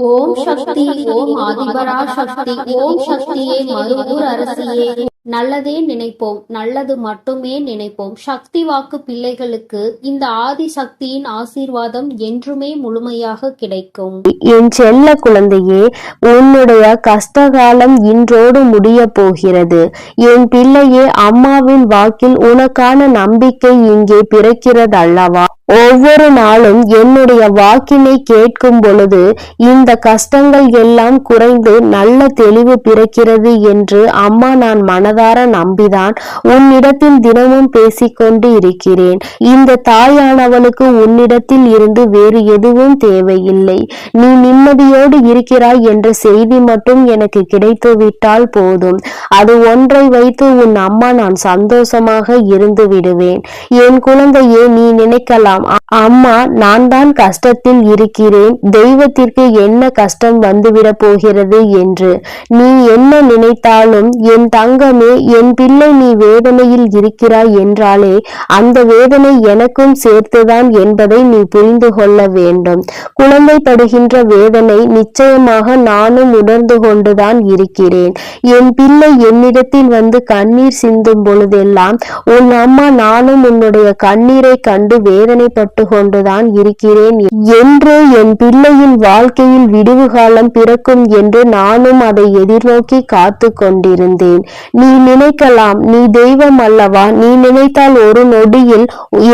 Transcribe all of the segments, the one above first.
ஓம் சக்தி, ஓம் ஆதிபரா சக்தி, ஓம் சக்தியே, மருவூர் அரசியே. நல்லதே நினைப்போம், நல்லது மட்டுமே நினைப்போம். சக்தி வாக்கு பிள்ளைகளுக்கு இந்த ஆதி சக்தியின் ஆசீர்வாதம் என்றுமே முழுமையாக கிடைக்கும். என் செல்ல குழந்தையே, உன்னுடைய கஷ்டகாலம் இன்றோடு முடிய போகிறது. என் பிள்ளையே, அம்மாவின் வாக்கில் உனக்கான நம்பிக்கை இங்கே பிறக்கிறது அல்லவா? ஒவ்வொரு நாளும் என்னுடைய வாக்கினை கேட்கும் பொழுது இந்த கஷ்டங்கள் எல்லாம் குறைந்து நல்ல தெளிவு பிறக்கிறது என்று அம்மா நான் மனதார நம்பிதான் உன்னிடத்தில் தினமும் பேசிக்கொண்டு இருக்கிறேன். இந்த தாயானவளுக்கு உன்னிடத்தில் இருந்து வேறு எதுவும் தேவையில்லை. நீ நிம்மதியோடு இருக்கிறாய் என்ற செய்தி மட்டும் எனக்கு கிடைத்துவிட்டால் போதும். அது ஒன்றை வைத்து உன் அம்மா நான் சந்தோஷமாக இருந்து விடுவேன். என் குழந்தையே, நீ நினைக்கலாம், அம்மா நான் தான் கஷ்டத்தில் இருக்கிறேன், தெய்வத்திற்கு என்ன கஷ்டம் வந்துவிட போகிறது என்று. நீ என்ன நினைத்தாலும் என் தங்கமே, என் பிள்ளை, நீ வேதனையில் இருக்கிறாய் என்றாலே அந்த வேதனை எனக்கும் சேர்த்துதான் என்பதை நீ புரிந்து கொள்ள வேண்டும். குழந்தை படுகின்ற வேதனை நிச்சயமாக நானும் உணர்ந்து கொண்டுதான் இருக்கிறேன். என் பிள்ளை என்னிடத்தில் வந்து கண்ணீர் சிந்தும் பொழுதெல்லாம் உன் அம்மா நானும் உன்னுடைய கண்ணீரை கண்டு வேதனைப்பட்டு கொண்டுதான் இருக்கிறேன் என்று, என் பிள்ளையின் வாழ்க்கையில் விடுவு காலம் பிறக்கும் என்று நானும் அதை எதிர்நோக்கி காத்து கொண்டிருந்தேன். நீ நினைக்கலாம், நீ தெய்வம் அல்லவா, நீ நினைத்தால் ஒரு நொடியில்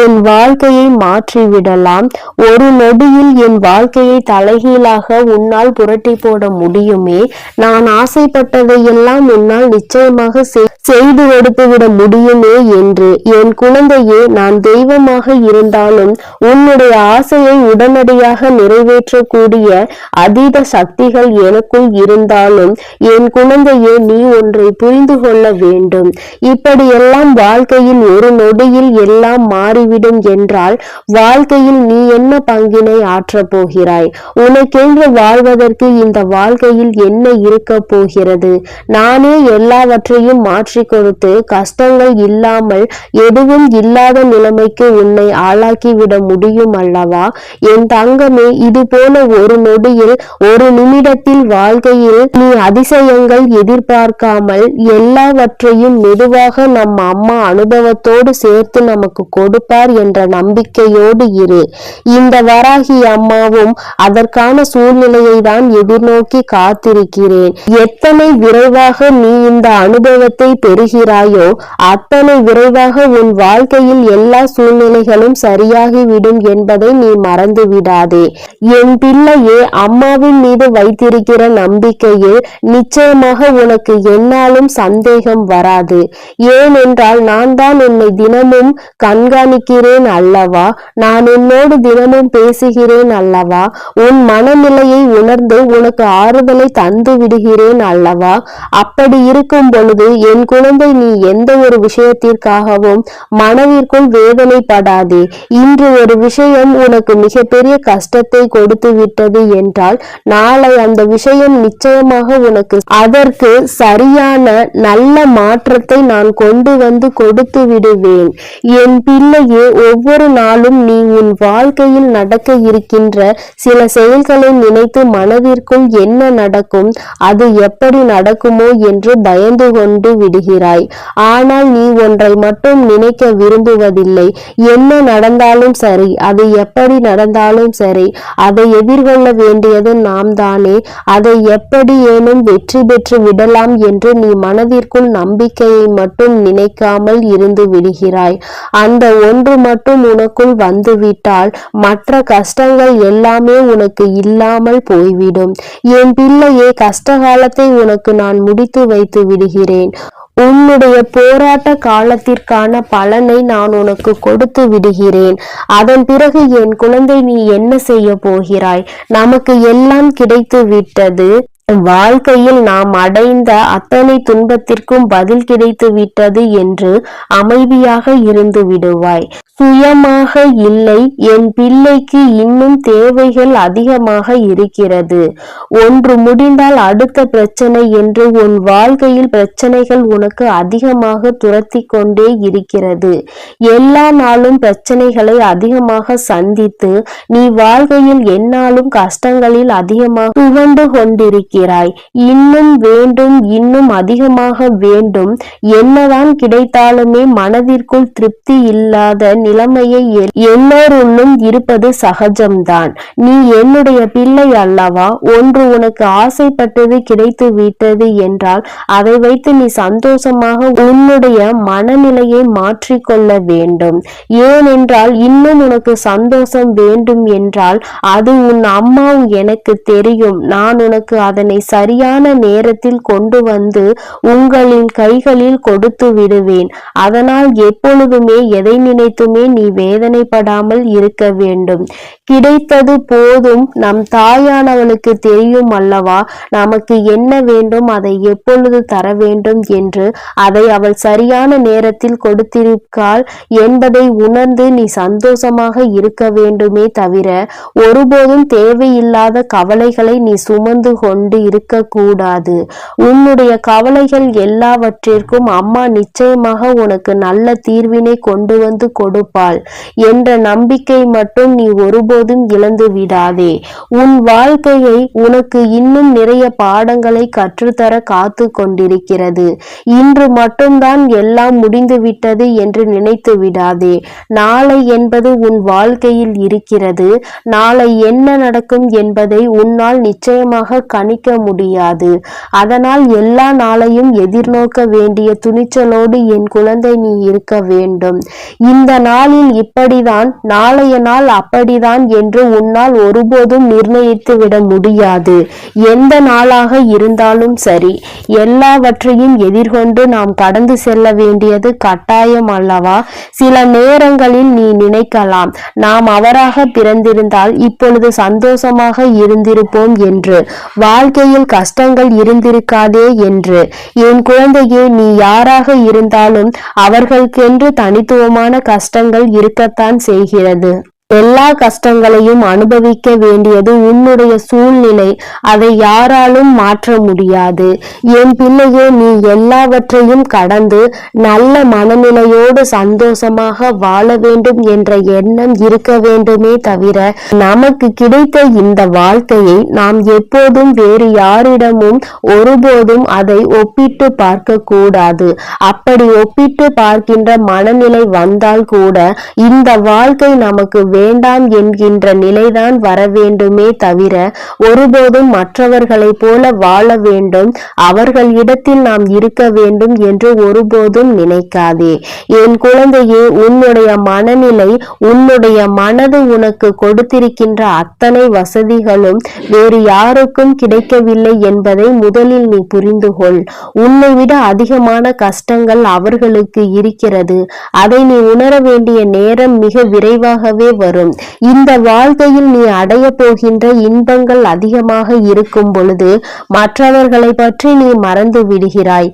என் வாழ்க்கையை மாற்றிவிடலாம், ஒரு நொடியில் என் வாழ்க்கையை தலைகீழாக உன்னால் புரட்டி போட முடியுமே, நான் ஆசைப்பட்டதையெல்லாம் உன்னால் நிச்சயமாக செய்து கொடுத்துவிட முடியுமே என்று. என் குழந்தையே, நான் தெய்வமாக இருந்தாலும் உன்னுடைய ஆசையை உடனடியாக நிறைவேற்றக்கூடிய அதீத சக்திகள் எனக்குள் இருந்தாலும் என் குழந்தையே, நீ ஒன்றை புரிந்து கொள்ள வேண்டும். இப்படியெல்லாம் வாழ்க்கையில் ஒரு நொடியில் எல்லாம் மாறிவிடும் என்றால் வாழ்க்கையில் நீ என்ன பங்கினை ஆற்றப் போகிறாய்? உனக்கென்று வாழ்வதற்கு இந்த வாழ்க்கையில் என்ன இருக்க போகிறது? நானே எல்லாவற்றையும் மாற்றி கொடுத்து கஷ்டங்கள் இல்லாமல் எதுவும் இல்லாத நிலைமைக்கு உன்னை ஆளாக்கிவிட முடியும் அல்லவா? என் தங்கமே, இது போல ஒரு நொடியில், ஒரு நிமிடத்தில் வாழ்க்கையில் நீ அதிசயங்கள் எதிர்பார்க்காமல் எல்லாவற்றையும் மெதுவாக நம் அம்மா அனுபவத்தோடு சேர்த்து நமக்கு கொடுப்பார் என்ற நம்பிக்கையோடு இரு. இந்த வராகி அம்மாவும் அதற்கான சூழ்நிலையை தான் எதிர்நோக்கி காத்திருக்கிறேன். எத்தனை விரைவாக நீ இந்த அனுபவத்தை பெறுகிறாயோ அத்தனை விரைவாக உன் வாழ்க்கையில் எல்லா சூழ்நிலைகளும் சரியாகிவிடும் என்பதை நீ மறந்து விடாதே. என் பிள்ளையே, அம்மாவின் மீது வைத்திருக்கிற நம்பிக்கையில் நிச்சயமாக உனக்கு என்னாலும் சந்தேகம் வராது. ஏனென்றால் நான் தான் உன்னை தினமும் கண்காணிக்கிறேன் அல்லவா, நான் உன்னோடு தினமும் பேசுகிறேன் அல்லவா, உன் மனநிலையை உணர்ந்து உனக்கு ஆறுதலை தந்து விடுகிறேன் அல்லவா. அப்படி இருக்கும் பொழுது என் குழந்தை, நீ எந்த ஒரு விஷயத்திற்காகவும் மனதிற்குள் வேதனைப்படாதே. இன்று ஒரு விஷயம் உனக்கு மிகப்பெரிய கஷ்டத்தை கொடுத்து விட்டது என்றால் நாளை அந்த விஷயம் நிச்சயமாக உனக்கு அதற்கு சரியான நல்ல மாற்றத்தை நான் கொண்டு வந்து கொடுத்து விடுவேன். என் பிள்ளையே, ஒவ்வொரு நாளும் நீ உன் வாழ்க்கையில் நடக்க இருக்கின்ற சில செயல்களை நினைத்து மனதிற்குள் என்ன நடக்கும், அது எப்படி நடக்குமோ என்று பயந்து கொண்டு விடுகிறாய். ஆனால் நீ ஒன்றை மட்டும் நினைக்க விரும்புவதில்லை. என்ன நடந்தாலும் சரி, அது எப்படி நடந்தாலும் சரி, அதை எதிர்கொள்ள வேண்டியது நாம் தானே. அதை எப்படி ஏனும் வெற்றி பெற்று விடலாம் என்று நீ மனதிற்குள் நம்பிக்கையை மட்டும் நினைக்காமல் இருந்து விடுகிறாய். அந்த ஒன்று மட்டும் உனக்குள் வந்துவிட்டால் மற்ற கஷ்டங்கள் எல்லாமே உனக்கு இல்லாமல் போய்விடும். என் பிள்ளையே, கஷ்டகாலத்தை உனக்கு நான் முடித்து வைத்து விடுகிறேன். உன்னுடைய போராட்ட காலத்திற்கான பலனை நான் உனக்கு கொடுத்து விடுகிறேன். அதன் பிறகு என் குழந்தை, நீ என்ன செய்ய போகிறாய்? நமக்கு எல்லாம் கிடைத்து விட்டது. வாழ்க்கையில் நாம் அடைந்த அத்தனை துன்பத்திற்கும் பதில் கிடைத்து விட்டது என்று அமைதியாக இருந்து விடுவாய். சுயமாக இல்லை, என் பிள்ளைக்கு இன்னும் தேவைகள் அதிகமாக இருக்கிறது. ஒன்று முடிந்தால் அடுத்த பிரச்சனை என்று உன் வாழ்க்கையில் பிரச்சனைகள் உனக்கு அதிகமாக துரத்தி கொண்டே இருக்கிறது. எல்லா நாளும் பிரச்சனைகளை அதிகமாக சந்தித்து நீ வாழ்க்கையில் எந்நாளும் கஷ்டங்களில் அதிகமாக துவண்டு கொண்டிருக்கிறாய். இன்னும் வேண்டும், இன்னும் அதிகமாக வேண்டும். என்னதான் கிடைத்தாலுமே மனதிற்குள் திருப்தி இல்லாத நிலைமையை எல்லோருள்ளும் இருப்பது சகஜம்தான். நீ என்னுடைய பிள்ளை அல்லவா? ஒன்று உனக்கு ஆசைப்பட்டது கிடைத்து விட்டது என்றால் அதை வைத்து நீ சந்தோஷமாக உன்னுடைய மனநிலையை மாற்றிக்கொள்ள வேண்டும். ஏனென்றால் இன்னும் உனக்கு சந்தோஷம் வேண்டும் என்றால் அது உன் அம்மா எனக்கு தெரியும். நான் உனக்கு அதனை சரியான நேரத்தில் கொண்டு வந்து உங்களின் கைகளில் கொடுத்து விடுவேன். அதனால் எப்பொழுதுமே எதை நினைத்துமே நீ வேதனைப்படாமல் இருக்க வேண்டும். கிடைத்தது போதும். நம் தாயானவளுக்கு தெரியும் அல்லவா நமக்கு என்ன வேண்டும், அதை எப்பொழுது தர வேண்டும் என்று. அதை அவள் சரியான நேரத்தில் கொடுத்திருக்காள் என்பதை உணர்ந்து நீ சந்தோஷமாக இருக்க வேண்டுமே தவிர ஒருபோதும் தேவையில்லாத கவலைகளை நீ சுமந்து கொண்டு இருக்கக்கூடாது. உன்னுடைய கவலைகள் எல்லாவற்றிற்கும் அம்மா நிச்சயமாக உனக்கு நல்ல தீர்வினை கொண்டு வந்து கொடுப்பாள் என்ற நம்பிக்கை மட்டும் நீ ஒருபோதும் இழந்து விடாதே. உன் வாழ்க்கையை உனக்கு இன்னும் நிறைய பாடங்களை கற்றுத்தர காத்து கொண்டிருக்கிறது. இன்று மட்டும்தான் எல்லாம் முடிந்துவிட்டது என்று நினைத்து விடாதே. நாளை என்பது உன் வாழ்க்கையில் இருக்கிறது. நாளை என்ன நடக்கும் என்பதை உன்னால் நிச்சயமாக கணிக்க முடியாது. அதனால் எல்லா நாளையும் எதிர்நோக்க வேண்டிய துணிச்சலோடு என் குழந்தை நீ இருக்க வேண்டும். இந்த நாளில் இப்படிதான், நாளைய நாள் அப்படிதான் என்று உன்னால் ஒருபோதும் நிர்ணயித்து விட முடியாது. எந்த நாளாக இருந்தாலும் சரி, எல்லாவற்றையும் எதிர்கொண்டு நாம் கடந்து செல்ல வேண்டியது கட்டாயம் அல்லவா? சில நேரங்களில் நீ நினைக்கலாம், நாம் அவராக பிறந்திருந்தால் இப்பொழுது சந்தோஷமாக இருந்திருப்போம் என்று, வாழ்க்கையில் கஷ்டங்கள் இருந்திருக்காதே என்று. என் குழந்தையே, நீ யாராக இருந்தாலும் அவர்களுக்கென்று தனித்துவமான கஷ்டங்கள் இருக்கத்தான் செய்கிறது. எல்லா கஷ்டங்களையும் அனுபவிக்க வேண்டியது உன்னுடைய சூழ்நிலை. அதை யாராலும் மாற்ற முடியாது. என் பிள்ளையே, நீ எல்லாவற்றையும் கடந்து நல்ல மனநிலையோடு சந்தோஷமாக வாழ வேண்டும் என்ற எண்ணம் இருக்க வேண்டுமே தவிர நமக்கு கிடைத்த இந்த வாழ்க்கையை நாம் எப்போதும் வேறு யாரிடமும் ஒருபோதும் அதை ஒப்பிட்டு பார்க்க கூடாது. அப்படி ஒப்பிட்டு பார்க்கின்ற மனநிலை வந்தால் கூட இந்த வாழ்க்கை நமக்கு வேண்டாம் என்கின்ற நிலைதான் வர வேண்டுமே தவிர ஒருபோதும் மற்றவர்களை போல வாழ வேண்டும், அவர்களிடத்தில் நாம் இருக்க வேண்டும் என்று ஒருபோதும் நினைக்காதே. என் குழந்தையே, உன்னுடைய மனநிலை, உன்னுடைய மனது உனக்கு கொடுத்திருக்கின்ற அத்தனை வசதிகளும் வேறு யாருக்கும் கிடைக்கவில்லை என்பதை முதலில் நீ புரிந்து கொள். உன்னை விட அதிகமான கஷ்டங்கள் அவர்களுக்கு இருக்கிறது. அதை நீ உணர வேண்டிய நேரம் மிக விரைவாகவே வரும். இந்த வாழ்க்கையில் நீ அடைய போகின்ற இன்பங்கள் அதிகமாக இருக்கும் பொழுது மற்றவர்களை பற்றி நீ மறந்து விடுகிறாய்.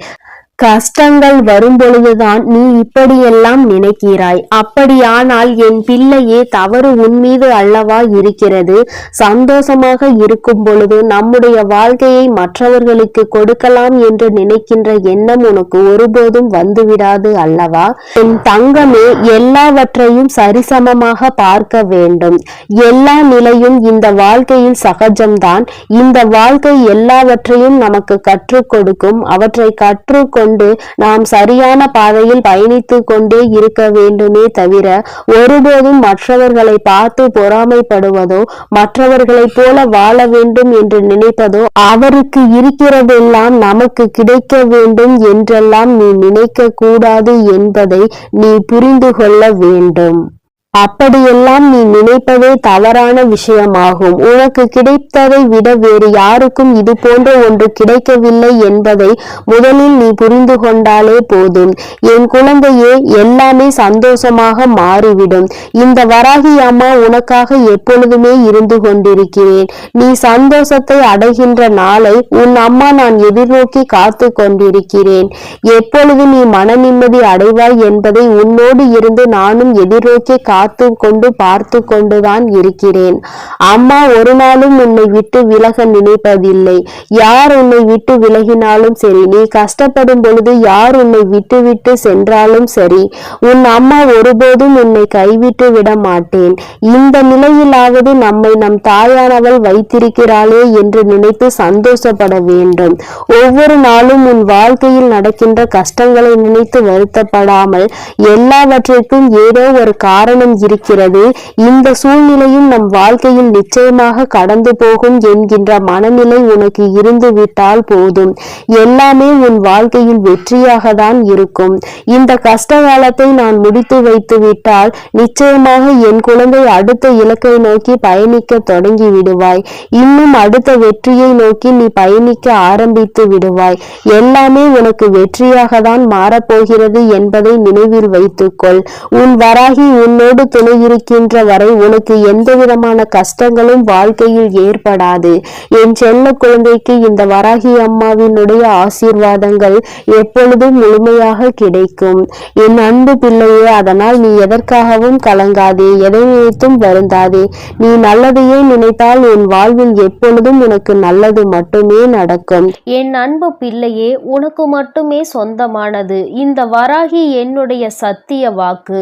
கஷ்டங்கள் வரும் பொழுதுதான் நீ இப்படியெல்லாம் நினைக்கிறாய். அப்படியானால் என் பிள்ளையே, தவறு உன் மீது அல்லவா இருக்கிறது? சந்தோஷமாக இருக்கும் பொழுது நம்முடைய வாழ்க்கையை மற்றவர்களுக்கு கொடுக்கலாம் என்று நினைக்கின்ற எண்ணம் உனக்கு ஒருபோதும் வந்துவிடாது அல்லவா? என் தங்கமே, எல்லாவற்றையும் சரிசமமாக பார்க்க வேண்டும். எல்லா நிலையும் இந்த வாழ்க்கையில் சகஜம்தான். இந்த வாழ்க்கை எல்லாவற்றையும் நமக்கு கற்றுக் கொடுக்கும். அவற்றை கற்றுக்கொண்டு நாம் சரியான பாதையில் பயணித்து கொண்டே இருக்க வேண்டுமே தவிர ஒருபோதும் மற்றவர்களை பார்த்து பொறாமைப்படுவதோ, மற்றவர்களைப் போல வாழ வேண்டும் என்று நினைப்பதோ, அவருக்கு இருக்கிறதெல்லாம் நமக்கு கிடைக்க வேண்டும் என்றெல்லாம் நீ நினைக்க கூடாது என்பதை நீ புரிந்து கொள்ள வேண்டும். அப்படியெல்லாம் நீ நினைப்பதே தவறான விஷயமாகும். உனக்கு கிடைத்ததை விட வேறு யாருக்கும் இது போன்ற ஒன்று கிடைக்கவில்லை என்பதை முதலில் நீ புரிந்து கொண்டாலே போதும். என் குழந்தையே, எல்லாமே சந்தோஷமாக மாறிவிடும். இந்த வராகி அம்மா உனக்காக எப்பொழுதுமே இருந்து கொண்டிருக்கிறேன். நீ சந்தோஷத்தை அடைகின்ற நாளை உன் அம்மா நான் எதிர்நோக்கி காத்து கொண்டிருக்கிறேன். எப்பொழுது நீ மன நிம்மதி அடைவாய் என்பதை உன்னோடு இருந்து நானும் எதிர்நோக்கி காத்து கொண்டு பார்த்து கொண்டுதான் இருக்கிறேன். அம்மா ஒரு நாளும் உன்னை விட்டு விலக நினைப்பதில்லை. யார் உன்னை விட்டு விலகினாலும் சரி, நீ கஷ்டப்படும் பொழுது யார் உன்னை விட்டு விட்டு சென்றாலும் சரி, உன் அம்மா ஒருபோதும் உன்னை கைவிட்டு விட மாட்டேன். இந்த நிலையிலாவது நம்மை நம் தாயானவள் வைத்திருக்கிறாளே என்று நினைத்து சந்தோஷப்பட வேண்டும். ஒவ்வொரு நாளும் உன் வாழ்க்கையில் நடக்கின்ற கஷ்டங்களை நினைத்து வருத்தப்படாமல், எல்லாவற்றிற்கும் ஏதோ ஒரு காரணம் இருக்கிறது, இந்த சூழ்நிலையும் நம் வாழ்க்கையில் நிச்சயமாக கடந்து போகும் என்கின்ற மனநிலை உனக்கு இருந்து விட்டால் போதும். எல்லாமே உன் வாழ்க்கையில் வெற்றியாக தான் இருக்கும். இந்த கஷ்ட காலத்தை நான் முடித்து வைத்து விட்டால் நிச்சயமாக என் குழந்தை அடுத்த இலக்கை நோக்கி பயணிக்க தொடங்கி விடுவாய். இன்னும் அடுத்த வெற்றியை நோக்கி நீ பயணிக்க ஆரம்பித்து விடுவாய். எல்லாமே உனக்கு வெற்றியாக தான் மாறப்போகிறது என்பதை நினைவில் வைத்துக்கொள். உன் வராகி உன்னோடு துணை இருக்கின்ற வரை உனக்கு எந்த விதமான கஷ்டங்களும் வாழ்க்கையில் ஏற்படாது. என் செல்ல குழந்தைக்கு இந்த வராகி அம்மாவினுடைய ஆசீர்வாதங்கள் எப்பொழுதும் முழுமையாக கிடைக்கும். என் அன்பு பிள்ளையே, அதனால் நீ எதற்காகவும் கலங்காதே, எதை நினைத்தும் வருந்தாதே. நீ நல்லதையே நினைத்தால் உன் வாழ்வில் எப்பொழுதும் உனக்கு நல்லது மட்டுமே நடக்கும். என் அன்பு பிள்ளையே, உனக்கு மட்டுமே சொந்தமானது இந்த வராகி என்னுடைய சத்திய வாக்கு.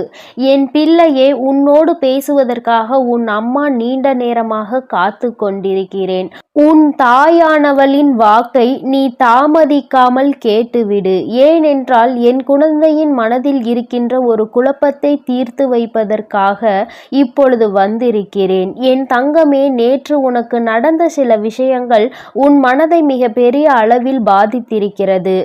என் பிள்ளையே, உன்னோடு பேசுவதற்காக உன் அம்மா நீண்ட நேரமாக காத்து கொண்டிருக்கிறேன். உன் தாயானவளின் வாக்கை நீ தாமதிக்காமல் கேட்டுவிடு. ஏனென்றால் என் குழந்தையின் மனதில் இருக்கின்ற ஒரு குழப்பத்தை தீர்த்து வைப்பதற்காக இப்பொழுது வந்திருக்கிறேன். என் தங்கமே, நேற்று உனக்கு நடந்த சில விஷயங்கள் உன் மனதை மிக பெரிய அளவில் பாதித்திருக்கிறது.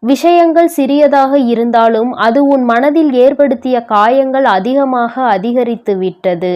விஷயங்கள் சிறியதாக இருந்தாலும் அது உன் மனதில் ஏற்படுத்திய காயங்கள் அதிகமாக அதிகரித்து விட்டது.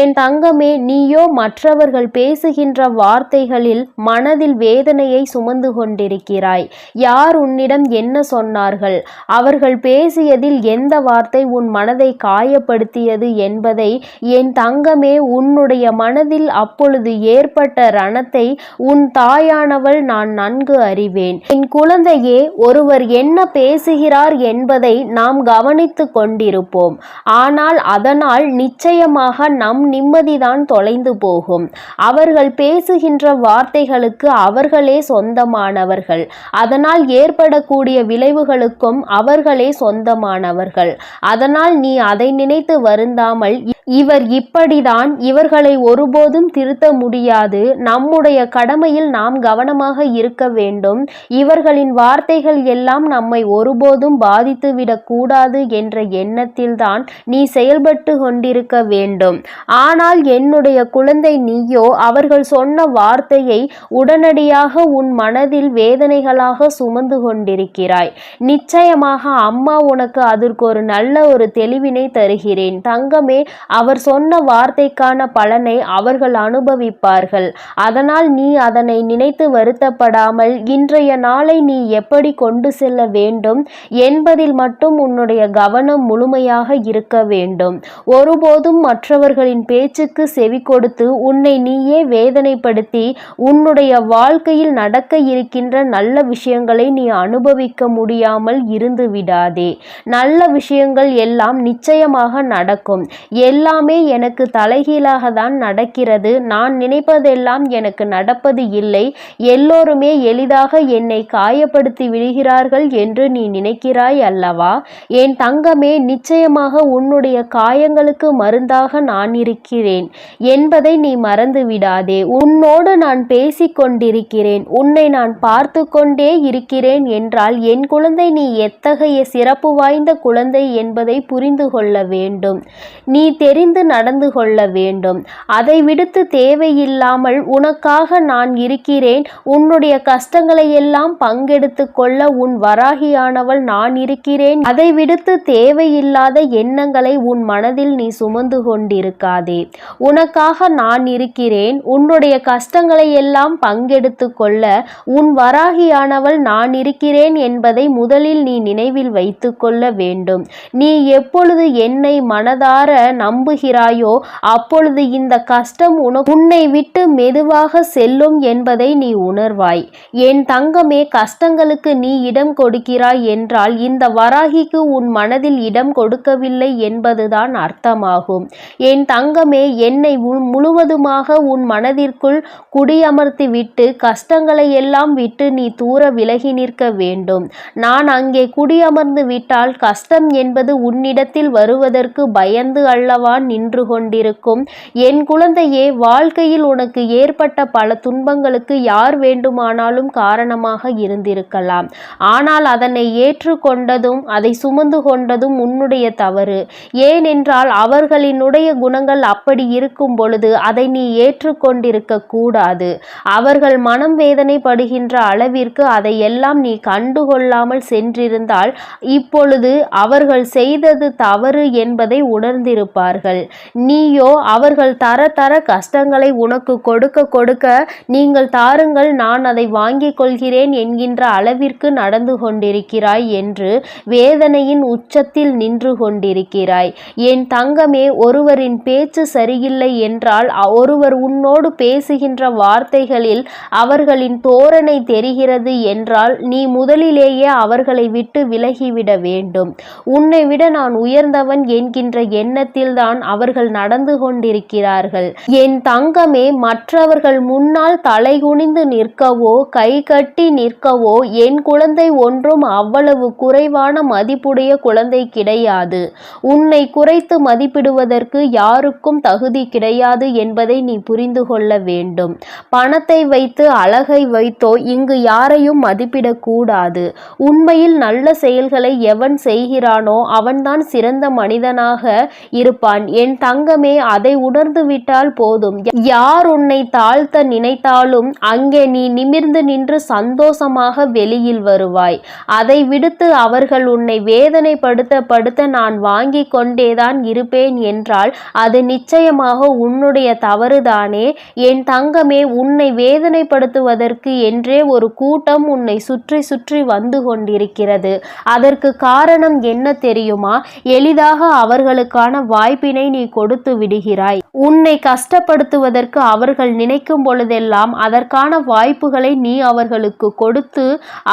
என் தங்கமே, நீயோ மற்றவர்கள் பேசுகின்ற வார்த்தைகளில் மனதில் வேதனையை சுமந்து கொண்டிருக்கிறாய். யார் உன்னிடம் என்ன சொன்னார்கள், அவர்கள் பேசியதில் எந்த வார்த்தை உன் மனதை காயப்படுத்தியது என்பதை என் தங்கமே, உன்னுடைய மனதில் அப்பொழுது ஏற்பட்ட ரணத்தை உன் தாயானவள் நான் நன்கு அறிவேன். என் குழந்தையே, ஒருவர் என்ன பேசுகிறார் என்பதை நாம் கவனித்து கொண்டிருப்போம். ஆனால் அதனால் நிச்சயமாக நம் நிம்மதிதான் தொலைந்து போகும். அவர்கள் பேசுகின்ற வார்த்தைகளுக்கு அவர்களே சொந்தமானவர்கள். அதனால் ஏற்படக்கூடிய விளைவுகளுக்கும் அவர்களே சொந்தமானவர்கள். அதனால் நீ அதை நினைத்து வருந்தாமல், இவர் இப்படிதான், இவர்களை ஒருபோதும் திருத்த முடியாது, நம்முடைய கடமையில் நாம் கவனமாக இருக்க வேண்டும், இவர்களின் வார்த்தைகள் எல்லாம் நம்மை ஒருபோதும் பாதித்துவிடக் கூடாது என்ற எண்ணத்தில்தான் நீ செயல்பட்டு கொண்டிருக்க வேண்டும். ஆனால் என்னுடைய குழந்தை, நீயோ அவர்கள் சொன்ன வார்த்தையை உடனடியாக உன் மனதில் வேதனைகளாக சுமந்து கொண்டிருக்கிறாய். நிச்சயமாக அம்மா உனக்கு அதற்கு ஒரு நல்ல ஒரு தெளிவினை தருகிறேன். தங்கமே, அவர் சொன்ன வார்த்தைக்கான பலனை அவர்கள் அனுபவிப்பார்கள். அதனால் நீ அதனை நினைத்து வருத்தப்படாமல் இன்றைய நாளை நீ எப்படி கொண்டு செல்ல வேண்டும் என்பதில் மட்டும் உன்னுடைய கவனம் முழுமையாக இருக்க வேண்டும். ஒருபோதும் மற்றவர்களின் பேச்சுக்கு செவி கொடுத்து உன்னை நீயே வேதனைப்படுத்தி உன்னுடைய வாழ்க்கையில் நடக்க இருக்கின்ற நல்ல விஷயங்களை நீ அனுபவிக்க முடியாமல் இருந்து விடாதே. நல்ல விஷயங்கள் எல்லாம் நிச்சயமாக நடக்கும். எல்லாமே எனக்கு தலைகீழாக தான் நடக்கிறது, நான் நினைப்பதெல்லாம் எனக்கு நடப்பது இல்லை, எல்லோருமே எளிதாக என்னை காயப்படுத்தி விடுகிறார்கள் என்று நீ நினைக்கிறாய் அல்லவா? என் தங்கமே, நிச்சயமாக உன்னுடைய காயங்களுக்கு மருந்தாக நான் இருக்கிறேன் என்பதை நீ மறந்து விடாதே. உன்னோடு நான் பேசிக் கொண்டிருக்கிறேன், உன்னை நான் பார்த்து கொண்டே இருக்கிறேன் என்றால் என் குழந்தை, நீ எத்தகைய சிறப்பு வாய்ந்த குழந்தை என்பதை புரிந்து கொள்ள வேண்டும். நீ தெரிந்து நடந்து கொள்ள வேண்டும். அதை விடுத்து தேவையில்லாமல் உனக்காக நான் இருக்கிறேன், உன்னுடைய கஷ்டங்களை எல்லாம் பங்கெடுத்து கொள்ள உன் வராகியானவள் நான் இருக்கிறேன். அதை விடுத்து தேவையில்லாத எண்ணங்களை உன் மனதில் நீ சுமந்து கொண்டிருக்காதே. உனக்காக நான் இருக்கிறேன். உன்னுடைய கஷ்டங்களை எல்லாம் பங்கெடுத்து கொள்ள உன் வராகியானவள் நான் இருக்கிறேன் என்பதை முதலில் நீ நினைவில் வைத்து கொள்ள வேண்டும். நீ எப்பொழுது என்னை மனதார நம்புகிறாயோ அப்பொழுது இந்த கஷ்டம் உன்னை விட்டு மெதுவாக செல்லும் என்பதை நீ உணர்வாய். என் தங்கமே, கஷ்டங்களுக்கு நீ இடம் கொடுக்கிறாய் என்றால் இந்த வராகிக்கு உன் மனதில் இடம் கொடுக்கவில்லை என்பதுதான் அர்த்தமாகும். என் தங்கமே, என்னை முழுவதுமாக உன் மனதிற்குள் குடியமர்த்தி விட்டு கஷ்டங்களை எல்லாம் விட்டு நீ தூர விலகி நிற்க வேண்டும். நான் அங்கே குடியமர்ந்து விட்டால் கஷ்டம் என்பது உன்னிடத்தில் வருவதற்கு பயந்து அல்லவா நின்று கொண்டிருக்கும். என் குழந்தையே, வாழ்க்கையில் உனக்கு ஏற்பட்ட பல துன்பங்களுக்கு யார் வேண்டுமானாலும் காரணமாக இருந்திருக்கலாம். ஆனால் அதனை ஏற்றுக்கொண்டதும் அதை சுமந்து கொண்டதும் உன்னுடைய தவறு. ஏனென்றால் அவர்களினுடைய குணங்கள் அப்படி இருக்கும் பொழுது அதை நீ ஏற்றுக்கொண்டிருக்க கூடாது. அவர்கள் மனம் வேதனைப்படுகின்ற அளவிற்கு அதையெல்லாம் நீ கண்டுகொள்ளாமல் சென்றிருந்தால் இப்பொழுது அவர்கள் செய்தது தவறு என்பதை உணர்ந்திருப்பார்கள். நீயோ அவர்கள் தர தர கஷ்டங்களை உனக்கு கொடுக்க கொடுக்க நீங்கள் தாருங்கள், நான் அதை வாங்கிக் கொள்கிறேன் என்கின்ற அளவிற்கு நடந்து கொண்டிருக்கிறாய் என்று வேதனையின் உச்சத்தில் நின்று கொண்டிருக்கிறாய். என் தங்கமே, ஒருவரின் பேச்சு சரியில்லை என்றால் ஒருவர் உன்னோடு பேசுகின்ற வார்த்தைகளில் அவர்களின் தோரணை தெரிகிறது என்றால் நீ முதலிலேயே அவர்களை விட்டு விலகிவிட வேண்டும். உன்னை விட நான் உயர்ந்தவன் என்கின்ற எண்ணத்தில்தான் அவர்கள் நடந்து கொண்டிருக்கிறார்கள். என் தங்கமே, மற்றவர்கள் முன்னால் தலைகுனிந்து நிற்கவோ கை கட்டி நிற்கவோ என் குழந்தை ஒன்றும் அவ்வளவு குறைவான மதிப்புடைய குழந்தை கிடையாது. உன்னை குறைத்து மதிப்பிடுவதற்கு யாருக்கும் தகுதி கிடையாது என்பதை நீ புரிந்து கொள்ள வேண்டும். பணத்தை வைத்து அழகை வைத்தோ இங்கு யாரையும் மதிப்பிடக்கூடாது. உண்மையில் நல்ல செயல்களை எவன் செய்கிறானோ அவன்தான் சிறந்த மனிதனாக இருப்பான். என் தங்கமே, அதை உணர்ந்து விட்டால் போதும். யார் உன்னை தாழ்த்த நினைத்தாலும் அங்கே நீ நிமிர்ந்து நின்று சந்தோஷமாக வெளியில் வருவாய். அதை விடுத்து அவர்கள் உன்னை வேதனைப்படுத்த நான் வாங்கி கொண்டேதான் இருப்பேன் என்றால் அது நிச்சயமாக உன்னுடைய தவறுதானே. என் தங்கமே, உன்னை வேதனைப்படுத்துவதற்கு என்றே ஒரு கூட்டம் உன்னை சுற்றி சுற்றி வந்து கொண்டிருக்கிறது. அதற்கு காரணம் என்ன தெரியுமா? எளிதாக அவர்களுக்கான வாய்ப்பினை நீ கொடுத்து விடுகிறாய். உன்னை கஷ்டப்படுத்துவதற்கு அவர்கள் நினைக்கும் பொழுதெல்லாம் அதற்கான வாய்ப்புகளை நீ அவர்களுக்கு கொடுத்து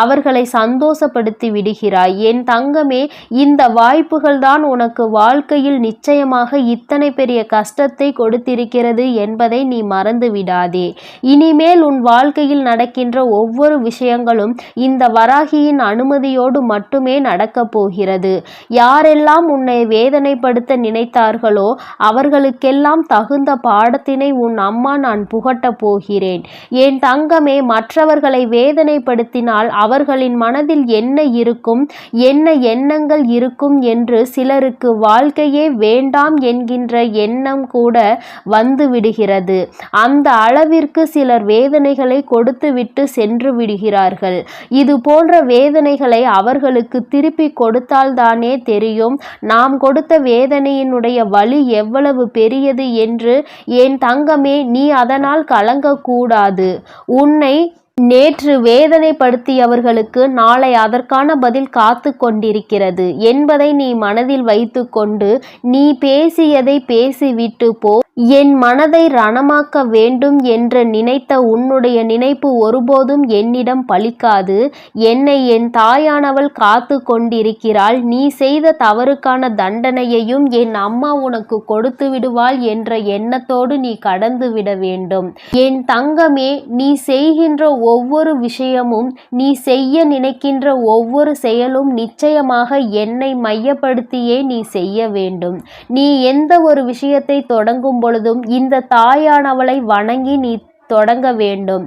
அவர்களை சந்தோஷப்படுத்தி விடுகிறாய். என் தங்கமே, இந்த வாய்ப்புகள் தான் உனக்கு வாழ்க்கையில் நிச்சயமாக இத்தனை பெரிய கஷ்டத்தை கொடுத்திருக்கிறது என்பதை நீ மறந்து விடாதே. இனிமேல் உன் வாழ்க்கையில் நடக்கின்ற ஒவ்வொரு விஷயங்களும் இந்த வராகியின் அனுமதியோடு மட்டுமே நடக்கப் போகிறது. யாரெல்லாம் உன்னை வேதனைப்படுத்த நினைத்தார்களோ அவர்களுக்கெல்லாம் தகுந்த பாடத்தினை உன் அம்மா நான் புகட்டப் போகிறேன். என் தங்கமே, மற்றவர்களை வேதனைப்படுத்தினால் அவர்களின் மனதில் என்ன இருக்கும், என்ன எண்ணங்கள் இருக்கும் என்று சிலருக்கு வாழ்க்கையே வேண்டாம் என்கின்ற எண்ணம் கூட வந்து விடுகிறது. அந்த அளவிற்கு சிலர் வேதனைகளை கொடுத்துவிட்டு சென்று விடுகிறார்கள். இது போன்ற வேதனைகளை அவர்களுக்கு திருப்பி கொடுத்தால்தானே தெரியும் நாம் கொடுத்த வேதனையினுடைய வலி எவ்வளவு பெரியது என்று. என் தங்கமே, நீ அதனால் கலங்கக்கூடாது. உன்னை நேற்று வேதனைப்படுத்தியவர்களுக்கு நாளை அதற்கான பதில் காத்து கொண்டிருக்கிறது என்பதை நீ மனதில் வைத்து கொண்டு நீ பேசியதை பேசிவிட்டு போ. என் மனதை ரணமாக்க வேண்டும் என்று நினைத்த உன்னுடைய நினைப்பு ஒருபோதும் என்னிடம் பலிக்காது. என்னை என் தாயானவள் காத்து கொண்டிருக்கிறாள். நீ செய்த தவறுக்கான தண்டனையையும் என் அம்மா உனக்கு கொடுத்து விடுவாள் என்ற எண்ணத்தோடு நீ கடந்து விட வேண்டும். என் தங்கமே, நீ செய்கின்ற ஒவ்வொரு விஷயமும், நீ செய்ய நினைக்கின்ற ஒவ்வொரு செயலும் நிச்சயமாக என்னை மையப்படுத்தியே நீ செய்ய வேண்டும். நீ எந்த ஒரு விஷயத்தை தொடங்கும் பொழுதும் இந்த தாயானவளை வணங்கி நீ தொடங்க வேண்டும்.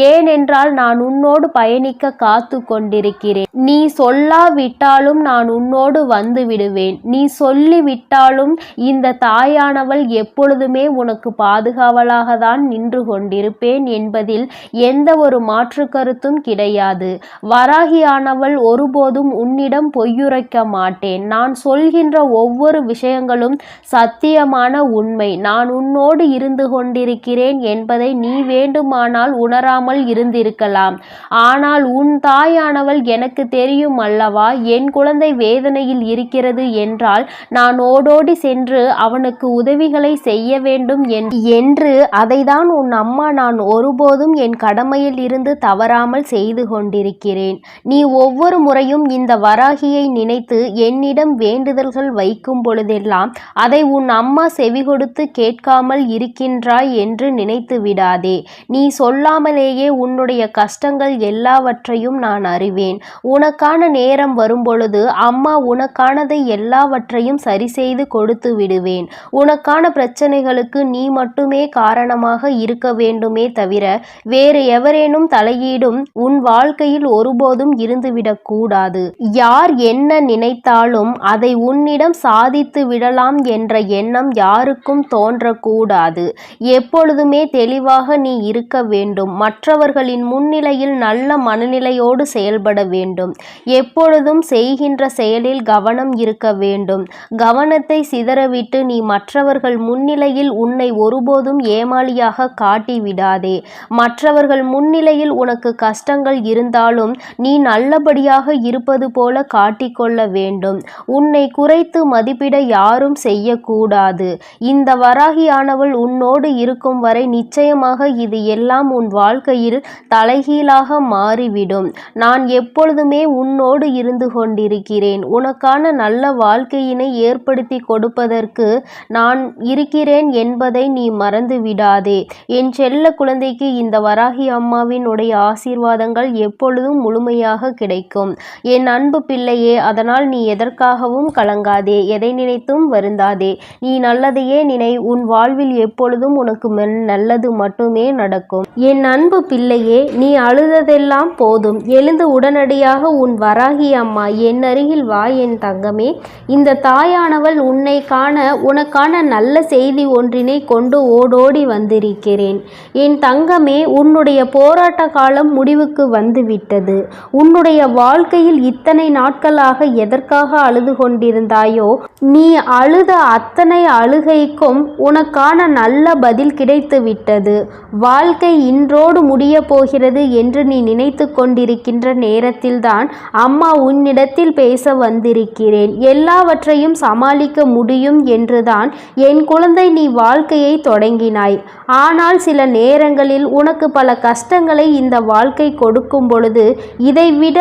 ஏனென்றால் நான் உன்னோடு பயணிக்க காத்து கொண்டிருக்கிறேன். நீ சொல்லாவிட்டாலும் நான் உன்னோடு வந்து விடுவேன். நீ சொல்லிவிட்டாலும் இந்த தாயானவள் எப்பொழுதுமே உனக்கு பாதுகாவலாக தான் நின்று கொண்டிருப்பேன் என்பதில் எந்த ஒரு மாற்று கருத்தும் கிடையாது. வராகியானவள் ஒருபோதும் உன்னிடம் பொய்யுரைக்க மாட்டேன். நான் சொல்கின்ற ஒவ்வொரு விஷயங்களும் சத்தியமான உண்மை. நான் உன்னோடு இருந்து கொண்டிருக்கிறேன் என்பதை நீ வேண்டுமானால் உணராமல் இருந்திருக்கலாம். ஆனால் உன் தாயானவள் எனக்கு தெரியும் அல்லவா, என் குழந்தை வேதனையில் இருக்கிறது என்றால் நான் ஓடோடி சென்று அவனுக்கு உதவிகளை செய்ய வேண்டும் என்று அதைதான் உன் அம்மா நான் ஒருபோதும் என் கடமையில் இருந்து தவறாமல் செய்து கொண்டிருக்கிறேன். நீ ஒவ்வொரு முறையும் இந்த வராகியை நினைத்து என்னிடம் வேண்டுதல்கள் வைக்கும் பொழுதெல்லாம் அதை உன் அம்மா செவி கொடுத்து கேட்காமல் இருக்கின்றாய் என்று நினைத்து விடாதே. நீ சொல்லாமலேயே உன்னுடைய கஷ்டங்கள் எல்லாவற்றையும் நான் அறிவேன். உனக்கான நேரம் வரும்பொழுது அம்மா உனக்கானதை எல்லாவற்றையும் சரி செய்து கொடுத்து விடுவேன். உனக்கான பிரச்சனைகளுக்கு நீ மட்டுமே காரணமாக இருக்க வேண்டுமே தவிர வேறு எவரேனும் தலையீடும் உன் வாழ்க்கையில் ஒருபோதும் இருந்துவிடக் கூடாது. யார் என்ன நினைத்தாலும் அதை உன்னிடம் சாதித்து விடலாம் என்ற எண்ணம் யாருக்கும் தோன்றக்கூடாது. எப்பொழுதுமே தெளிவாக நீ இருக்க வேண்டும். மற்றவர்களின் முன்னிலையில் நல்ல மனநிலையோடு செயல்பட வேண்டும். எப்பொழுதும் செய்கின்ற செயலில் கவனம் இருக்க வேண்டும். கவனத்தை சிதறவிட்டு நீ மற்றவர்கள் முன்னிலையில் உன்னை ஒருபோதும் ஏமாளியாக காட்டி விடாதே. மற்றவர்கள் முன்னிலையில் உனக்கு கஷ்டங்கள் இருந்தாலும் நீ நல்லபடியாக இருப்பது போல காட்டிக்கொள்ள வேண்டும். உன்னை குறைத்து மதிப்பிட யாரும் செய்யக்கூடாது. இந்த வராகியானவள் உன்னோடு இருக்கும் வரை நிச்சயமாக இது எல்லாம் உன் வாழ்க்கையில் தலைகீழாக மாறிவிடும். நான் எப்பொழுதுமே உன்னோடு இருந்து கொண்டிருக்கிறேன். உனக்கான நல்ல வாழ்க்கையினை ஏற்படுத்தி கொடுப்பதற்கு நான் இருக்கிறேன் என்பதை நீ மறந்து விடாதே. என் செல்ல குழந்தைக்கு இந்த வராகி அம்மாவின் உடைய ஆசீர்வாதங்கள் எப்பொழுதும் முழுமையாக கிடைக்கும். என் அன்பு பிள்ளையே, அதனால் நீ எதற்காகவும் கலங்காதே, எதை நினைத்தும் வருந்தாதே. நீ நல்லதையே நினை. உன் வாழ்வில் எப்பொழுதும் உனக்கு நல்லது மட்டுமே நடக்கும். என் அன்பு பிள்ளையே, நீ அழுததெல்லாம் போதும். எழுந்து உடனடியாக உன் வராகி அம்மா என் அருகில் வா என் தங்கமே. இந்த தாயானவள் உன்னை காண உனக்கான நல்ல செய்தி ஒன்றினை கொண்டு ஓடோடி வந்திருக்கிறேன். என் தங்கமே, உன்னுடைய போராட்ட காலம் முடிவுக்கு வந்துவிட்டது. உன்னுடைய வாழ்க்கையில் இத்தனை நாட்களாக எதற்காக அழுது கொண்டிருந்தாயோ, நீ அழுத அத்தனை அழுகைக்கும் உனக்கான நல்ல பதில் கிடைத்து விட்டது. வாழ்க்கை இன்றோடு முடிய போகிறது என்று நீ நினைத்து கொண்டிருக்கின்ற நேரத்தில்தான் அம்மா உன்னிடத்தில் பேச வந்திருக்கிறேன். எல்லாவற்றையும் சமாளிக்க முடியும் என்றுதான் என் குழந்தை நீ வாழ்க்கையை தொடங்கினாய். ஆனால் சில நேரங்களில் உனக்கு பல கஷ்டங்களை இந்த வாழ்க்கை கொடுக்கும் பொழுது இதைவிட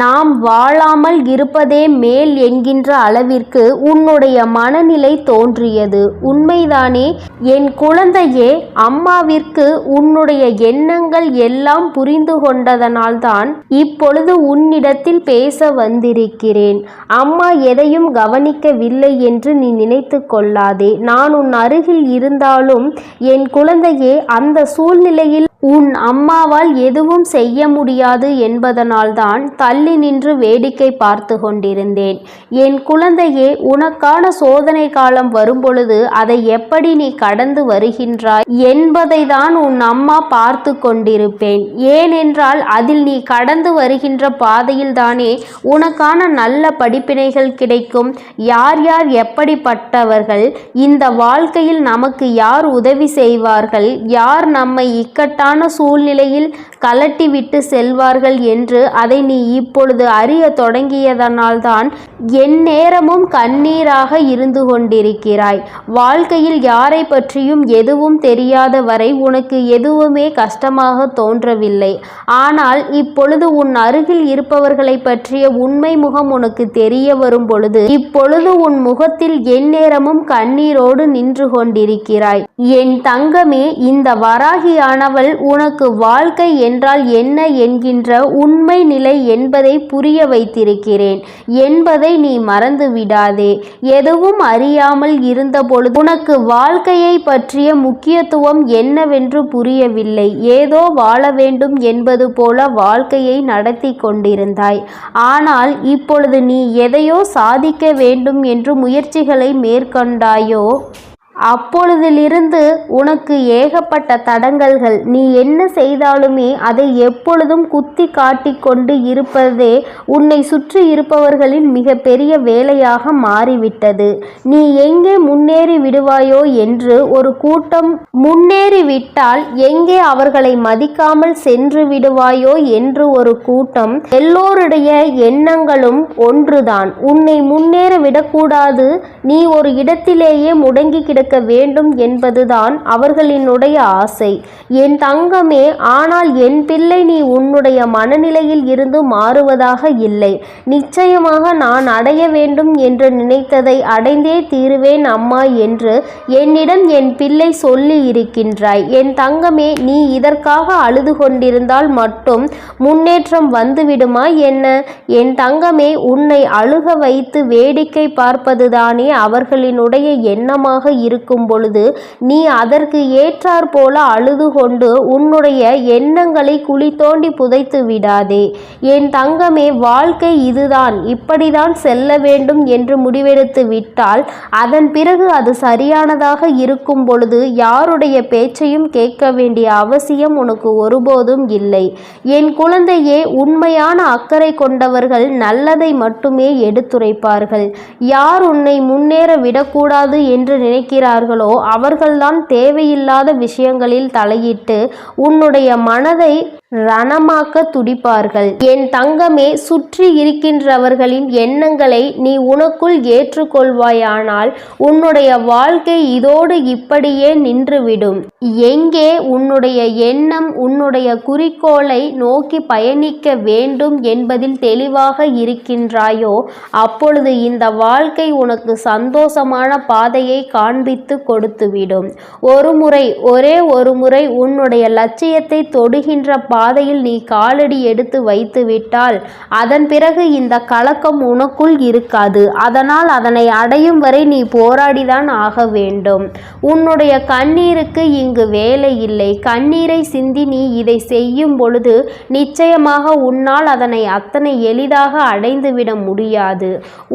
நாம் வாழாமல் இருப்பதே மேல் என்கின்ற அளவிற்கு உன்னுடைய மனநிலை தோன்றியது. உண்மைதானே என் குழந்தையே? அம்மாவிற்கு உன்னுடைய எண்ணங்கள் எல்லாம் புரிந்து கொண்டதனால்தான் இப்பொழுது உன்னிடத்தில் பேச வந்திருக்கிறேன். அம்மா எதையும் கவனிக்கவில்லை என்று நீ நினைத்து கொள்ளாதே. நான் உன் அருகில் இருந்தாலும் என் குழந்தையே, அந்த சூழ்நிலையில் உன் அம்மாவால் எதுவும் செய்ய முடியாது என்பதனால்தான் தள்ளி நின்று வேடிக்கை பார்த்து கொண்டிருந்தேன். என் குழந்தையே, உனக்கான சோதனை காலம் வரும்பொழுது அதை எப்படி நீ கடந்து வருகின்றாய் என்பதை தான் உன் அம்மா பார்த்து கொண்டிருப்பேன். ஏனென்றால் அதில் நீ கடந்து வருகின்ற பாதையில் தானே உனக்கான நல்ல படிப்பினைகள் கிடைக்கும். யார் யார் எப்படிப்பட்டவர்கள், இந்த வாழ்க்கையில் நமக்கு யார் உதவி செய்வார்கள், யார் நம்மை இக்கட்டான சூழ்நிலையில் கலட்டிவிட்டு செல்வார்கள் என்று அதை நீ இப்பொழுது அறிய தொடங்கியதனால்தான் என் நேரமும் கண்ணீராக இருந்து கொண்டிருக்கிறாய். வாழ்க்கையில் யாரை பற்றியும் எதுவும் தெரியாத வரை உனக்கு எதுவுமே கஷ்டமாக தோன்றவில்லை. ஆனால் இப்பொழுது உன் அருகில் இருப்பவர்களை பற்றிய உண்மை முகம் உனக்கு தெரிய வரும் பொழுது இப்பொழுது உன் முகத்தில் என் நேரமும் கண்ணீரோடு நின்று கொண்டிருக்கிறாய். என் தங்கமே, இந்த வராகியானவள் உனக்கு வாழ்க்கை என்றால் என்ன என்கின்ற உண்மை நிலை என்பதை புரிய வைத்திருக்கிறேன் என்பதை நீ மறந்து விடாதே. எதுவும் அறியாமல் இருந்தபொழுது உனக்கு வாழ்க்கையை பற்றிய முக்கியத்துவம் என்னவென்று புரியவில்லை. ஏதோ வாழ வேண்டும் என்பது போல வாழ்க்கையை நடத்தி கொண்டிருந்தாய். ஆனால் இப்பொழுது நீ எதையோ சாதிக்க வேண்டும் என்று முயற்சிகளை மேற்கொண்டாயோ, அப்பொழுதிலிருந்து உனக்கு ஏகப்பட்ட தடங்கல்கள். நீ என்ன செய்தாலுமே அதை எப்பொழுதும் குத்தி காட்டி கொண்டு இருப்பதே உன்னை சுற்றி இருப்பவர்களின் மிக பெரிய வேலையாக மாறிவிட்டது. நீ எங்கே முன்னேறி விடுவாயோ என்று ஒரு கூட்டம், முன்னேறிவிட்டால் எங்கே அவர்களை மதிக்காமல் சென்று விடுவாயோ என்று ஒரு கூட்டம். எல்லோருடைய எண்ணங்களும் ஒன்றுதான், உன்னை முன்னேற விடக்கூடாது, நீ ஒரு இடத்திலேயே முடங்கி கிடக்க வேண்டும் என்பதுதான் அவர்களினுடைய ஆசை. என் தங்கமே, ஆனால் என் பிள்ளை, நீ உன்னுடைய மனநிலையில் இருந்து மாறுவதாக இல்லை. நிச்சயமாக நான் அடைய வேண்டும் என்று நினைத்ததை அடைந்தே தீருவேன் அம்மா என்று என்னிடம் என் பிள்ளை சொல்லி இருக்கின்றாய். என் தங்கமே, நீ இதற்காக அழுது கொண்டிருந்தால் மட்டும் முன்னேற்றம் வந்துவிடுமா என்ன? என் தங்கமே, உன்னை அழுக வைத்து வேடிக்கை பார்ப்பதுதானே அவர்களினுடைய எண்ணமாக இருக்கும் பொழுது நீ அதற்கு ஏற்றாற் போல அழுது கொண்டு உன்னுடைய எண்ணங்களை குழி தோண்டி புதைத்து விடாதே. என் தங்கமே, வாழ்க்கை இதுதான், இப்படிதான் செல்ல வேண்டும் என்று முடிவெடுத்து விட்டால் அதன் பிறகு அது சரியானதாக இருக்கும் பொழுது யாருடைய பேச்சையும் கேட்க வேண்டிய அவசியம் உனக்கு ஒருபோதும் இல்லை. என் குழந்தையே, உண்மையான அக்கறை கொண்டவர்கள் நல்லதை மட்டுமே எடுத்துரைப்பார்கள். யார் உன்னை முன்னேற விடக்கூடாது என்று நினைக்கிறார்களோ அவர்கள்தான் தேவையில்லாத விஷயங்களில் தலையிட்டு உன்னுடைய மனதை ரணமாக்க துடிப்பார்கள். என் தங்கமே, சுற்றி இருக்கின்றவர்களின் எண்ணங்களை நீ உனக்குள் ஏற்றுக்கொள்வாயானால் உன்னுடைய வாழ்க்கை இதோடு இப்படியே நின்றுவிடும். எங்கே உன்னுடைய எண்ணம் உன்னுடைய குறிக்கோளை நோக்கி பயணிக்க வேண்டும் என்பதில் தெளிவாக இருக்கின்றாயோ அப்பொழுது இந்த வாழ்க்கை உனக்கு சந்தோஷமான பாதையை காண்பித்து கொடுத்துவிடும். ஒரே ஒரு முறை உன்னுடைய லட்சியத்தை தொடுகின்ற பாதையில் நீ காலடி எடுத்து வைத்து விட்டால் அதன் பிறகு இந்த கலக்கம் உனக்குள் இருக்காது. அதனால் அதனை அடையும் வரை நீ போராடிதான் ஆக வேண்டும். உன்னுடைய கண்ணீருக்கு இங்கு வேலை இல்லை. கண்ணீரை சிந்தி நீ இதை செய்யும் பொழுது நிச்சயமாக உன்னால் அதனை அத்தனை எளிதாக அடைந்துவிட முடியாது.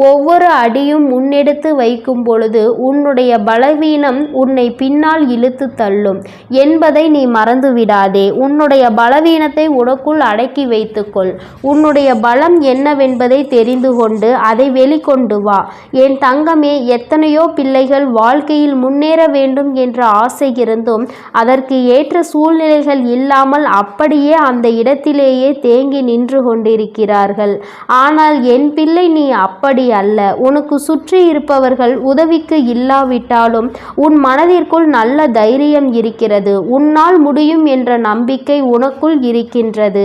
ஒவ்வொரு அடியும் முன்னெடுத்து வைக்கும் பொழுது உன்னுடைய பலவீனம் உன்னை பின்னால் இழுத்து தள்ளும் என்பதை நீ மறந்துவிடாதே. உன்னுடைய பலவீனத்தை உனக்குள் அடக்கி வைத்துக்கொள். உன்னுடைய பலம் என்னவென்பதை தெரிந்து கொண்டு அதை வெளிக்கொண்டு வா. என் தங்கமே, எத்தனையோ பிள்ளைகள் வாழ்க்கையில் முன்னேற வேண்டும் என்ற ஆசை இருந்தும் அதற்கு ஏற்ற சூழ்நிலைகள் இல்லாமல் அப்படியே அந்த இடத்திலேயே தேங்கி நின்று கொண்டிருக்கிறார்கள். ஆனால் என் பிள்ளை, நீ அப்படி அல்ல. உனக்கு சுற்றி இருப்பவர்கள் உதவிக்கு இல்லாவிட்டாலும் உன் மனதிற்குள் நல்ல தைரியம் இருக்கிறது. உன்னால் முடியும் என்ற நம்பிக்கை உனக்குள் இருக்கின்றது.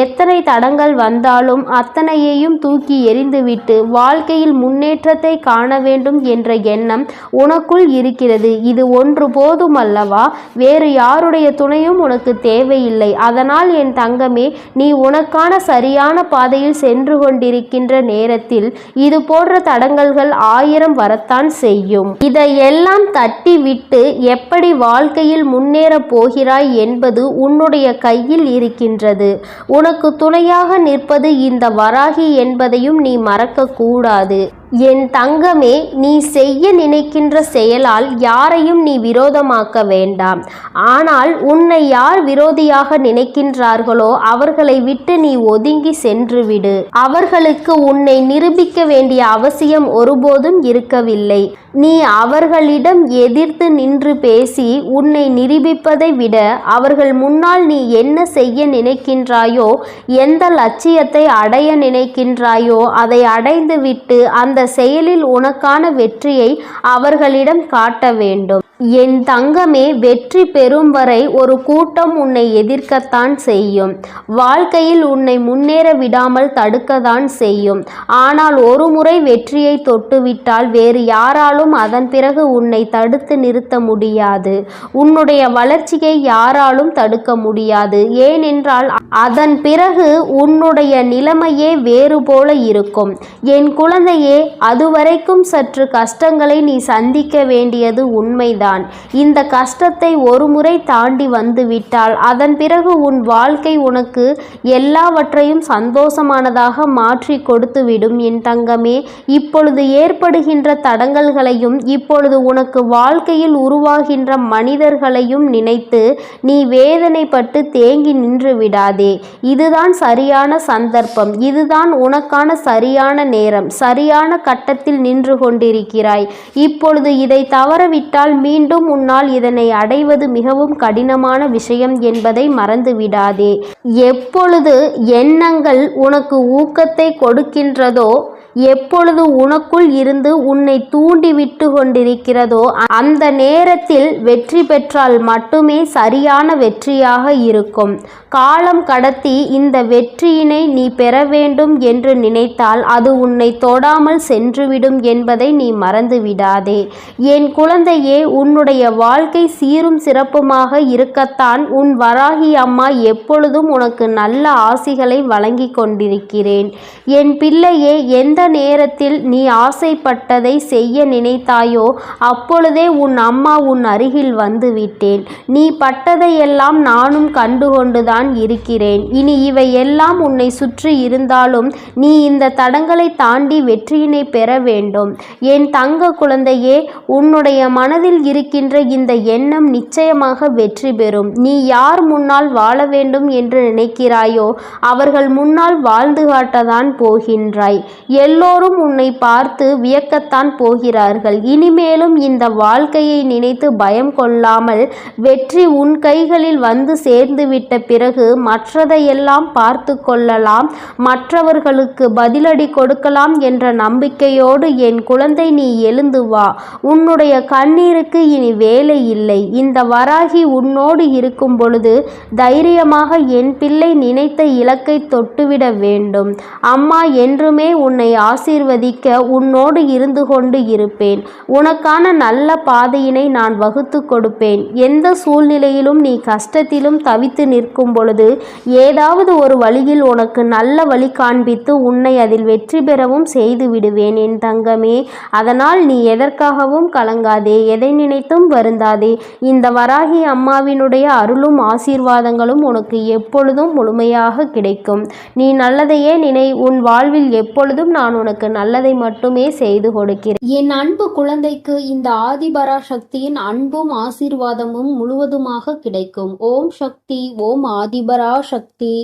எத்தனை தடங்கள் வந்தாலும் அத்தனையையும் தூக்கி எறிந்துவிட்டு வாழ்க்கையில் முன்னேற்றத்தை காண வேண்டும் என்ற எண்ணம் உனக்குள் இருக்கிறது. இது ஒன்று போதுமல்லவா? வேறு யாருடைய துணையும் உனக்கு தேவையில்லை. அதனால் என் தங்கமே, நீ உனக்கான சரியான பாதையில் சென்று கொண்டிருக்கின்ற நேரத்தில் இது போன்ற தடங்கல்கள் 1000 வரத்தான் செய்யும். இதையெல்லாம் தட்டி விட்டு எப்படி வாழ்க்கையில் முன்னேற போகிறாய் என்பது உன்னுடைய கையில் இருக்கின்றது. உனக்கு துணையாக நிற்பது இந்த வராகி என்பதையும் நீ மறக்க கூடாது. என் தங்கமே, நீ செய்ய நினைக்கின்ற செயலால் யாரையும் நீ விரோதமாக்க வேண்டாம். ஆனால் உன்னை யார் விரோதியாக நினைக்கின்றார்களோ அவர்களை விட்டு நீ ஒதுங்கி சென்று விடு. அவர்களுக்கு உன்னை நிரூபிக்க வேண்டிய அவசியம் ஒருபோதும் இருக்கவில்லை. நீ அவர்களிடம் எதிர்த்து நின்று பேசி உன்னை நிரூபிப்பதை விட அவர்கள் முன்னால் நீ என்ன செய்ய நினைக்கின்றாயோ, எந்த லட்சியத்தை அடைய நினைக்கின்றாயோ அதை அடைந்துவிட்டு அந்த செயலில் உனக்கான வெற்றியை அவர்களிடம் காட்ட வேண்டும். என் தங்கமே, வெற்றி பெறும் வரை ஒரு கூட்டம் உன்னை எதிர்க்கத்தான் செய்யும். வாழ்க்கையில் உன்னை முன்னேற விடாமல் தடுக்கத்தான் செய்யும். ஆனால் ஒரு முறை வெற்றியை தொட்டுவிட்டால் வேறு யாராலும் அதன் பிறகு உன்னை தடுத்து நிறுத்த முடியாது. உன்னுடைய வளர்ச்சியை யாராலும் தடுக்க முடியாது. ஏனென்றால் அதன் பிறகு உன்னுடைய நிலைமையே வேறு போல இருக்கும். என் குழந்தையே, அதுவரைக்கும் சற்று கஷ்டங்களை நீ சந்திக்க வேண்டியது உண்மைதான். இந்த கஷ்டத்தை ஒரு முறை தாண்டி வந்துவிட்டால் அதன் பிறகு உன் வாழ்க்கை உனக்கு எல்லாவற்றையும் சந்தோஷமானதாக மாற்றி கொடுத்துவிடும் என் தங்கமே. இப்பொழுது ஏற்படுகின்ற தடங்கல்களையும் இப்பொழுது உனக்கு வாழ்க்கையில் உருவாகின்ற மனிதர்களையும் நினைத்து நீ வேதனைப்பட்டு தேங்கி நின்று விடாதே. இதுதான் சரியான சந்தர்ப்பம். இதுதான் உனக்கான சரியான நேரம். சரியான கட்டத்தில் நின்று கொண்டிருக்கிறாய். இப்பொழுது இதை தவறவிட்டால் மீண்டும் உன்னால் இதனை அடைவது மிகவும் கடினமான விஷயம் என்பதை மறந்துவிடாதே. எப்பொழுது எண்ணங்கள் உனக்கு ஊக்கத்தை கொடுக்கின்றதோ, எப்பொழுது உனக்குள் இருந்து உன்னை தூண்டிவிட்டு கொண்டிருக்கிறதோ, அந்த நேரத்தில் வெற்றி பெற்றால் மட்டுமே சரியான வெற்றியாக இருக்கும். காலம் கடத்தி இந்த வெற்றியினை நீ பெற வேண்டும் என்று நினைத்தால் அது உன்னை தொடாமல் சென்றுவிடும் என்பதை நீ மறந்துவிடாதே. என் குழந்தையே, உன்னுடைய வாழ்க்கை சீரும் சிறப்புமாக இருக்கத்தான் உன் வராகி அம்மா எப்பொழுதும் உனக்கு நல்ல ஆசிகளை வழங்கி கொண்டிருக்கிறேன். என் பிள்ளையே, எந்த நேரத்தில் நீ ஆசைப்பட்டதை செய்ய நினைத்தாயோ அப்பொழுதே உன் அம்மா உன் அருகில் வந்து விட்டேன். நீ பட்டதையெல்லாம் நானும் கண்டுகொண்டுதான் இருக்கிறேன். இனி இவை எல்லாம் உன்னை சுற்றி இருந்தாலும் நீ இந்த தடங்களை தாண்டி வெற்றியினை பெற வேண்டும். என் தங்க குழந்தையே, உன்னுடைய மனதில் இருக்கின்ற இந்த எண்ணம் நிச்சயமாக வெற்றி பெறும். நீ யார் முன்னால் வாழ வேண்டும் என்று நினைக்கிறாயோ அவர்கள் முன்னால் வாழ்ந்து காட்டத்தான் போகின்றாய். எல்லோரும் உன்னை பார்த்து வியக்கத்தான் போகிறார்கள். இனிமேலும் இந்த வாழ்க்கையை நினைத்து பயம் கொள்ளாமல் வெற்றி உன் கைகளில் வந்து சேர்ந்துவிட்ட பிறகு மற்றதையெல்லாம் பார்த்து கொள்ளலாம், மற்றவர்களுக்கு பதிலடி கொடுக்கலாம் என்ற நம்பிக்கையோடு என் குழந்தை நீ எழுந்து வா. உன்னுடைய கண்ணீருக்கு இனி வேலை இல்லை. இந்த வராகி உன்னோடு இருக்கும் பொழுது தைரியமாக என் பிள்ளை நினைத்த இலக்கை தொட்டுவிட வேண்டும். அம்மா என்றுமே உன்னை ஆசீர்வதிக்க உன்னோடு இருந்து கொண்டு இருப்பேன். உனக்கான நல்ல பாதையினை நான் வகுத்து கொடுப்பேன். எந்த சூழ்நிலையிலும் நீ கஷ்டத்திலும் தவித்து நிற்கும் பொழுது ஏதாவது ஒரு வழியில் உனக்கு நல்ல வழி காண்பித்து உன்னை அதில் வெற்றி பெறவும் செய்து விடுவேன் என் தங்கமே. அதனால் நீ எதற்காகவும் கலங்காதே, எதை நினைத்தும் வருந்தாதே. இந்த வராகி அம்மாவினுடைய அருளும் ஆசீர்வாதங்களும் உனக்கு எப்பொழுதும் முழுமையாக கிடைக்கும். நீ நல்லதையே நினை. உன் வாழ்வில் எப்பொழுதும் நான் உனக்கு நல்லதை மட்டுமே செய்து கொடுக்கிறேன். என் அன்பு குழந்தைக்கு இந்த ஆதிபரா சக்தியின் அன்பும் ஆசீர்வாதமும் முழுவதுமாக கிடைக்கும். ஓம் சக்தி, ஓம் ஆதிபரா சக்தி.